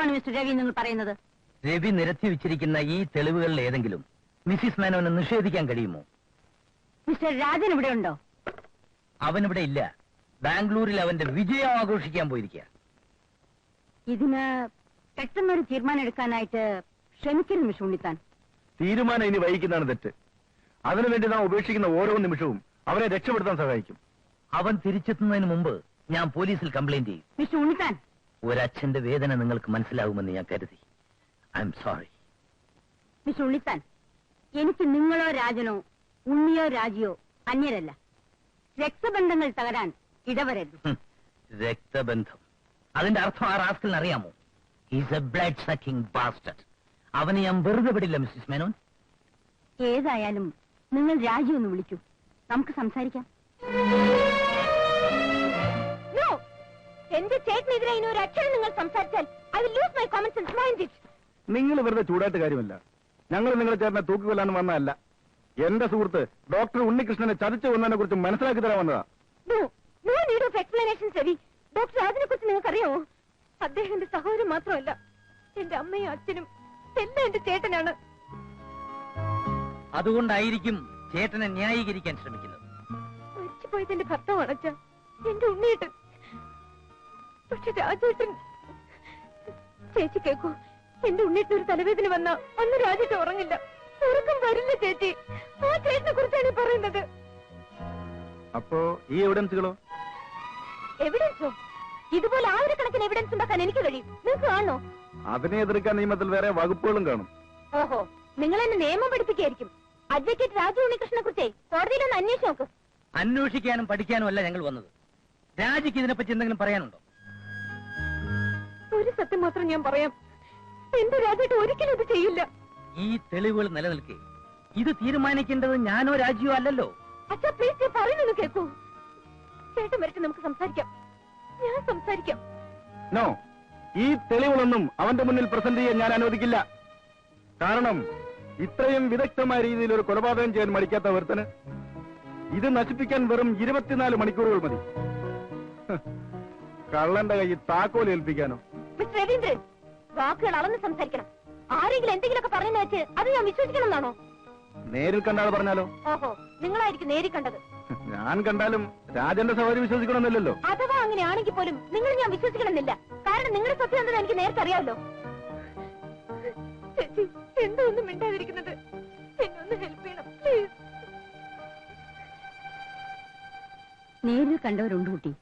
സത്യമാണ് മിസ്റ്റർ രവി നിങ്ങൾ പറയുന്നത്? രവി നിരത്തി വെച്ചിരിക്കുന്ന ഈ തെളിവുകളിൽ ഏതെങ്കിലും മിസ്സിസ് മേനോനെ നിഷേധിക്കാൻ കഴിയുമോ? മിസ്റ്റർ രാജൻ ഇവിടെ ഉണ്ടോ? അവനിവിടെ ഇല്ല. ബാംഗ്ലൂരിൽ അവന്റെ വിജയം ആഘോഷിക്കാൻ പോയിരിക്കുക. ഇതിന് പെട്ടെന്നൊരു തീരുമാനം എടുക്കാനായിട്ട് ശ്രമിക്കരുത് മിസ്റ്റർ ഉണ്ണിത്താൻ. തീരുമാനം ഇനി വൈകിക്കുന്നതാണ് തെറ്റ്. അതിനുവേണ്ടി നാം ഉപേക്ഷിക്കുന്ന ഓരോ നിമിഷവും അവരെ രക്ഷപ്പെടുത്താൻ സഹായിക്കും. അവൻ തിരിച്ചെത്തുന്നതിന് മുമ്പ് ഞാൻ പോലീസിൽ കംപ്ലൈന്റ് ചെയ്യും. മിസ്റ്റർ ഉണ്ണിത്താൻ, ഒരച്ഛന്റെ വേദന നിങ്ങൾക്ക് മനസ്സിലാവുമെന്ന് ഞാൻ കരുതി. I am sorry. Mister Unnithan, എനിക്ക് നിങ്ങളോ രാജനോ ഉണ്ണിയോ രാജിയോ അന്യരല്ല. രക്തബന്ധങ്ങൾ തകരാൻ ഇടവരരുത്. രക്തബന്ധം, അതിന്റെ അർത്ഥം ആ റാസ്കലിന് അറിയാമോ? He's a blood sucking bastard. അവനെ ഞാൻ വെറുതെ വിടില്ല മിസ്സിസ് മേനോൻ. ഏതായാലും നിങ്ങൾ രാജി ഒന്ന് വിളിക്കൂ, നമുക്ക് സംസാരിക്കാം. എന്റെ ചേട്ടനെതിരെ ഇനി ഒരു അക്ഷരം നിങ്ങൾ സംസാരിച്ചാൽ I will loose my common sense. Mind it. നിങ്ങൾ വെറുതെ ചൂടായിട്ട് കാര്യമല്ല. ഞങ്ങൾ നിങ്ങളെ ചേട്ടനെ തൂക്കിക്കൊല്ലാൻ വന്നതല്ല. എന്റെ സുഹൃത്ത് ഡോക്ടർ ഉണ്ണികൃഷ്ണനെ ചതിച്ചു വന്നതിനെ കുറിച്ച് മനസ്സിലാക്കി തരാൻ വന്നതാ. No need of explanation Ravi. Doctor രാജിനെ കുറിച്ച് നിങ്ങൾക്കറിയാമോ? അദ്ദേഹം എന്റെ സഹോദരൻ മാത്രമല്ല, എന്റെ അമ്മയും അച്ഛനും എല്ലാം എന്റെ ചേട്ടനാണ്. അതുകൊണ്ടായിരിക്കും ചേട്ടനെ ന്യായീകരിക്കാൻ ശ്രമിക്കുന്നത്. മരിച്ചുപോയത് എന്റെ ഭർത്താവാണ് അച്ഛാ, എന്റെ ഉണ്ണിയേട്ടൻ. പക്ഷെ രാജേട്ടൻ, ചേച്ചി കേക്കൂ, എന്റെ ഉണ്ണിയേട്ടൻ ഒരു തലവേദന വന്ന അന്ന് രാജേട്ടൻ ഉറങ്ങില്ല. ഉറക്കം വരില്ല ചേച്ചി. ആ ചേട്ടനെ കുറിച്ചാണ് ഈ പറയുന്നത്. അപ്പോ ഈ എവിഡൻസുകളോ? എവിഡൻസോ? ഇതുപോലെ ആയിരക്കണക്കിന് എവിഡൻസ് ഉണ്ടാക്കാൻ എനിക്ക് കഴിയും. നിങ്ങൾക്ക് കാണോ? അതിനെ എതിർക്കാൻ നിയമത്തിൽ വേറെ വകുപ്പുകളും കാണും. ഓഹോ, നിങ്ങൾ എന്നെ നിയമം പഠിപ്പിക്കായിരിക്കും. അഡ്വക്കേറ്റ് രാജു ഉണ്ണികൃഷ്ണനെ കുറിച്ച് കോടതിയിലൊന്ന് അന്വേഷിച്ച് നോക്ക്. അന്വേഷിക്കാനും പഠിക്കാനും അല്ല ഞങ്ങൾ വന്നത്. രാജിക്ക് ഇതിനെപ്പറ്റി എന്തെങ്കിലും പറയാനുണ്ടോ? ഒരു സത്യം മാത്രം ഞാൻ പറയാം, എന്റെ രാജേട്ട് ഒരിക്കലും ഇത് ചെയ്യില്ല. ഈ തെളിവുകൾ നിലനിൽക്കെ ഇത് തീരുമാനിക്കേണ്ടത് ഞാനോ രാജിയോ അല്ലല്ലോ. അച്ഛാ പ്ലീസ്, ഞാൻ പറയുന്നത് കേൾക്കൂ. ചേട്ടൻ വരട്ടെ, നമുക്ക് സംസാരിക്കാം. ഞാൻ സംസാരിക്കാം. നോ, ഈ തെളിവുകളൊന്നും അവന്റെ മുന്നിൽ പ്രസന്റ് ചെയ്യാൻ ഞാൻ അനുവദിക്കില്ല. കാരണം ഇത്രയും വിദഗ്ധമായ രീതിയിൽ ഒരു കൊലപാതകം ചെയ്യാൻ മടിക്കാത്ത ഒരുത്തന് ഇത് നശിപ്പിക്കാൻ വെറും 24 മണിക്കൂറുകൾ മതി. കള്ളന്റെ കൈ താക്കോൽ ഏൽപ്പിക്കാനോ? മിസ്റ്റർ രവീന്ദ്രൻ, വാക്കുകൾ അളന്ന് സംസാരിക്കണം. ആരെങ്കിലും എന്തെങ്കിലുമൊക്കെ പറഞ്ഞു വെച്ച് അത് ഞാൻ വിശ്വസിക്കണം എന്നാണോ? നേരിൽ കണ്ടാൽ പറഞ്ഞാലോ? ഓഹോ, നിങ്ങളായിരിക്കും നേരിൽ കണ്ടത്. ഞാൻ കണ്ടാലും രാജന്റെ സഹോദരി വിശ്വസിക്കണമെന്നില്ലല്ലോ. അഥവാ അങ്ങനെയാണെങ്കിൽ പോലും നിങ്ങൾ ഞാൻ വിശ്വസിക്കണമെന്നില്ല. കാരണം നിങ്ങളുടെ സത്യം എനിക്ക് നേരത്തെ അറിയാമല്ലോ. ചേച്ചി, എന്തോ ഒന്നും മിണ്ടാതിരിക്കുന്നത്? എന്നെ ഒന്ന് ഹെൽപ്പ് ചെയ്യണം പ്ലീസ്. നേരിൽ കണ്ടവരുണ്ട് കുട്ടി.